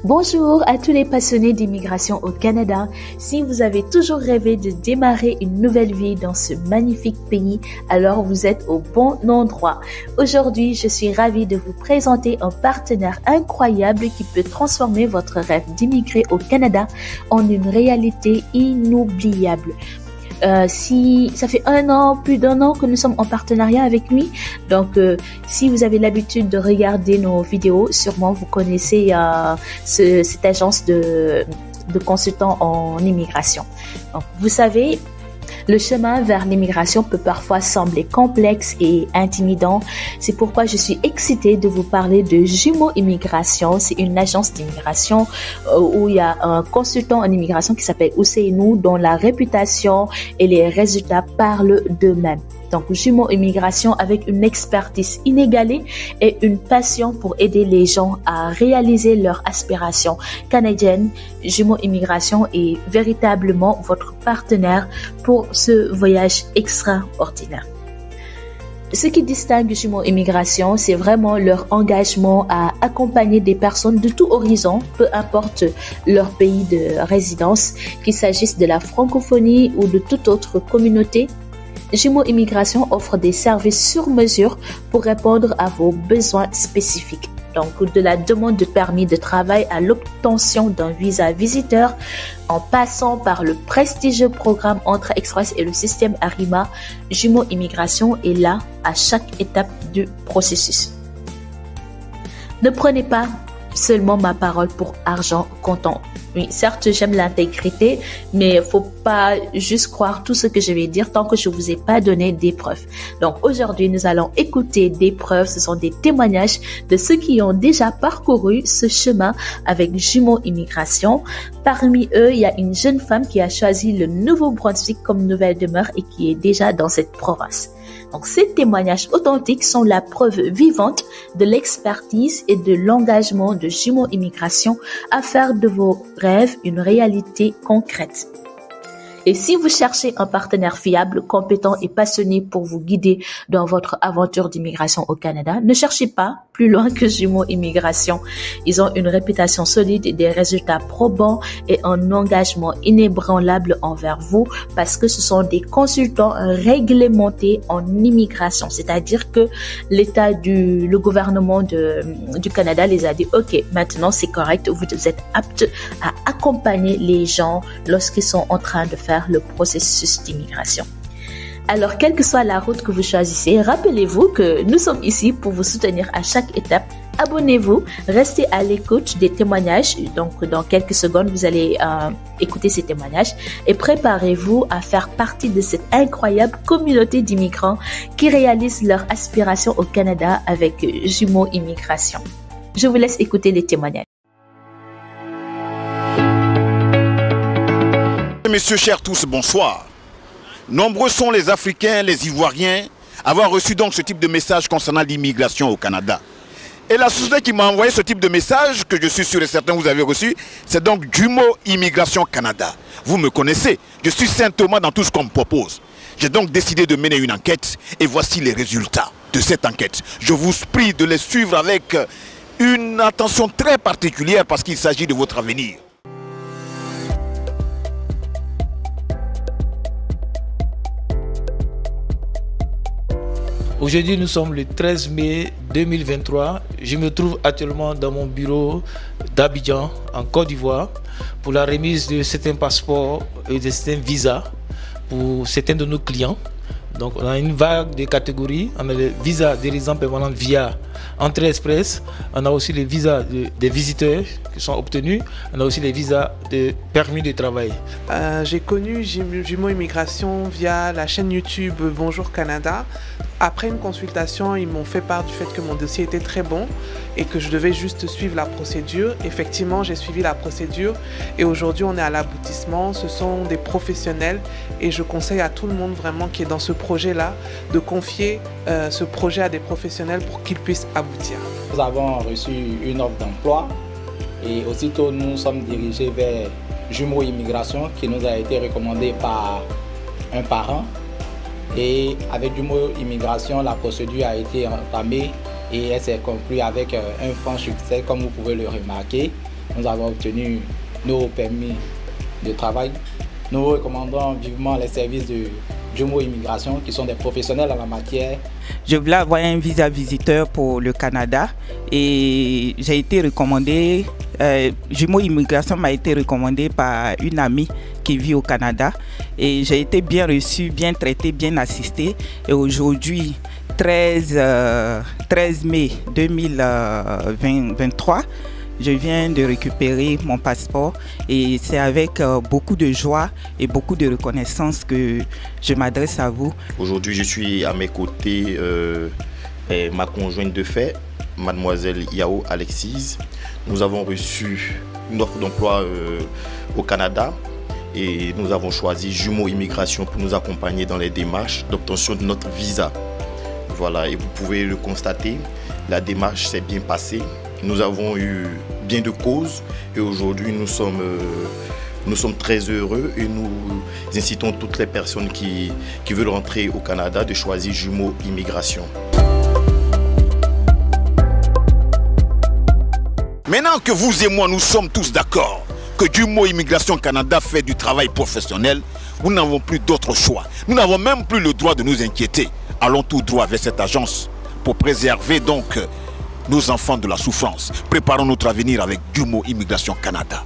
Bonjour à tous les passionnés d'immigration au Canada. Si vous avez toujours rêvé de démarrer une nouvelle vie dans ce magnifique pays, alors vous êtes au bon endroit. Aujourd'hui, je suis ravie de vous présenter un partenaire incroyable qui peut transformer votre rêve d'immigrer au Canada en une réalité inoubliable. Si ça fait plus d'un an que nous sommes en partenariat avec lui, donc si vous avez l'habitude de regarder nos vidéos, sûrement vous connaissez cette agence de consultants en immigration. Donc, vous savez, le chemin vers l'immigration peut parfois sembler complexe et intimidant. C'est pourquoi je suis excitée de vous parler de Jumeaux Immigration. C'est une agence d'immigration où il y a un consultant en immigration qui s'appelle Ousseynou, dont la réputation et les résultats parlent d'eux-mêmes. Donc, Jumeaux Immigration avec une expertise inégalée et une passion pour aider les gens à réaliser leurs aspirations canadiennes. Jumeaux Immigration est véritablement votre partenaire pour ce voyage extraordinaire. Ce qui distingue Jumeaux Immigration, c'est vraiment leur engagement à accompagner des personnes de tout horizon, peu importe leur pays de résidence, qu'il s'agisse de la francophonie ou de toute autre communauté. Jumeaux Immigration offre des services sur mesure pour répondre à vos besoins spécifiques. Donc, de la demande de permis de travail à l'obtention d'un visa visiteur, en passant par le prestigieux programme Entrée Express et le système Arima, Jumeaux Immigration est là à chaque étape du processus. Ne prenez pas seulement ma parole pour argent comptant. Oui, certes, j'aime l'intégrité, mais faut pas juste croire tout ce que je vais dire tant que je vous ai pas donné des preuves. Donc, aujourd'hui, nous allons écouter des preuves. Ce sont des témoignages de ceux qui ont déjà parcouru ce chemin avec Jumeaux Immigration. Parmi eux, il y a une jeune femme qui a choisi le Nouveau-Brunswick comme nouvelle demeure et qui est déjà dans cette province. Donc, ces témoignages authentiques sont la preuve vivante de l'expertise et de l'engagement de Jumeaux Immigration à faire de vos rêves une réalité concrète. Et si vous cherchez un partenaire fiable, compétent et passionné pour vous guider dans votre aventure d'immigration au Canada, ne cherchez pas plus loin que Jumeaux Immigration. Ils ont une réputation solide, des résultats probants et un engagement inébranlable envers vous parce que ce sont des consultants réglementés en immigration. C'est-à-dire que le gouvernement du Canada les a dit « Ok, maintenant c'est correct, vous êtes aptes à accompagner les gens lorsqu'ils sont en train de faire le processus d'immigration. » Alors, quelle que soit la route que vous choisissez, rappelez-vous que nous sommes ici pour vous soutenir à chaque étape. Abonnez-vous, restez à l'écoute des témoignages. Donc, dans quelques secondes, vous allez écouter ces témoignages et préparez-vous à faire partie de cette incroyable communauté d'immigrants qui réalisent leur aspiration au Canada avec Jumeaux Immigration. Je vous laisse écouter les témoignages. Messieurs, chers tous, bonsoir. Nombreux sont les Africains, les Ivoiriens, à avoir reçu donc ce type de message concernant l'immigration au Canada. Et la société qui m'a envoyé ce type de message, que je suis sûr et certain vous avez reçu, c'est donc Jumeaux Immigration Canada. Vous me connaissez, je suis Saint Thomas dans tout ce qu'on me propose. J'ai donc décidé de mener une enquête et voici les résultats de cette enquête. Je vous prie de les suivre avec une attention très particulière parce qu'il s'agit de votre avenir. Aujourd'hui, nous sommes le 13 mai 2023. Je me trouve actuellement dans mon bureau d'Abidjan, en Côte d'Ivoire, pour la remise de certains passeports et de certains visas pour certains de nos clients. Donc, on a une vague de catégories. On a le visa des résidents permanents via Entrée Express. On a aussi les visas des visiteurs qui sont obtenus. On a aussi les visas de permis de travail. J'ai connu Jumeaux Immigration via la chaîne YouTube Bonjour Canada. Après une consultation, ils m'ont fait part du fait que mon dossier était très bon et que je devais juste suivre la procédure. Effectivement, j'ai suivi la procédure et aujourd'hui, on est à l'aboutissement. Ce sont des professionnels et je conseille à tout le monde vraiment qui est dans ce projet-là de confier ce projet à des professionnels pour qu'ils puissent aboutir. Nous avons reçu une offre d'emploi et aussitôt nous sommes dirigés vers Jumeaux Immigration qui nous a été recommandé par un parent. Et avec Jumeaux Immigration, la procédure a été entamée et elle s'est conclue avec un franc succès, comme vous pouvez le remarquer. nous avons obtenu nos permis de travail. Nous recommandons vivement les services de Jumo Immigration qui sont des professionnels en la matière. Je voulais avoir un visa visiteur pour le Canada et j'ai été recommandé, Jumo Immigration m'a été recommandé par une amie qui vit au Canada et j'ai été bien reçu, bien traité, bien assisté et aujourd'hui 13 mai 2023, je viens de récupérer mon passeport et c'est avec beaucoup de joie et beaucoup de reconnaissance que je m'adresse à vous. Aujourd'hui, je suis à mes côtés ma conjointe de fait, mademoiselle Yao Alexis. Nous avons reçu une offre d'emploi au Canada et nous avons choisi Jumo Immigration pour nous accompagner dans les démarches d'obtention de notre visa. Voilà, et vous pouvez le constater, la démarche s'est bien passée. Nous avons eu bien de causes et aujourd'hui nous sommes très heureux et nous incitons toutes les personnes qui veulent rentrer au Canada de choisir Jumo Immigration. Maintenant que vous et moi nous sommes tous d'accord que Jumo Immigration Canada fait du travail professionnel, nous n'avons plus d'autre choix. Nous n'avons même plus le droit de nous inquiéter. Allons tout droit vers cette agence pour préserver donc nos enfants de la souffrance. Préparons notre avenir avec Jumo Immigration Canada.